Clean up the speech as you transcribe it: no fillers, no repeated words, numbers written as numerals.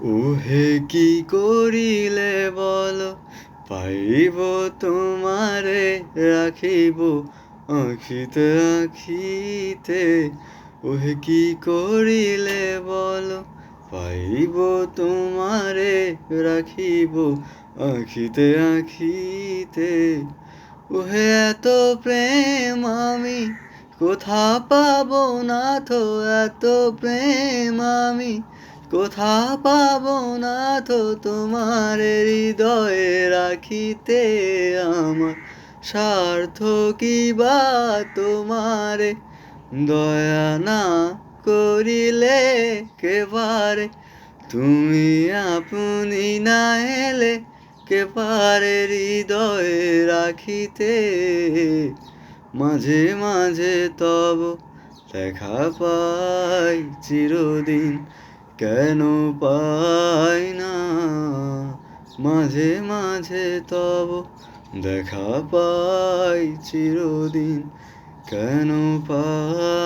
ওহে কি করিলে বল, পাইব তোমারে রাখিব আঁখিতে আঁখিতে। ওহে কি করিলে বল, পাইব তোমারে রাখিব আঁখিতে আঁখিতে। ওহে এত প্রেম আমি কোথা পাবো না তো, এত প্রেম আমি কোথা পাবো না তো, তোমার হৃদয়ে রাখিতে আমার স্বার্থ কি বা তোমারে দয়া না করিলে কে পারে, তুমি আপনি না এলে কে পারে হৃদয়ে রাখিতে। মাঝে মাঝে তব দেখা পাই চিরদিন, কেন পাই না? মাঝে মাঝে তব দেখা পাই চিরদিন, কেন পাই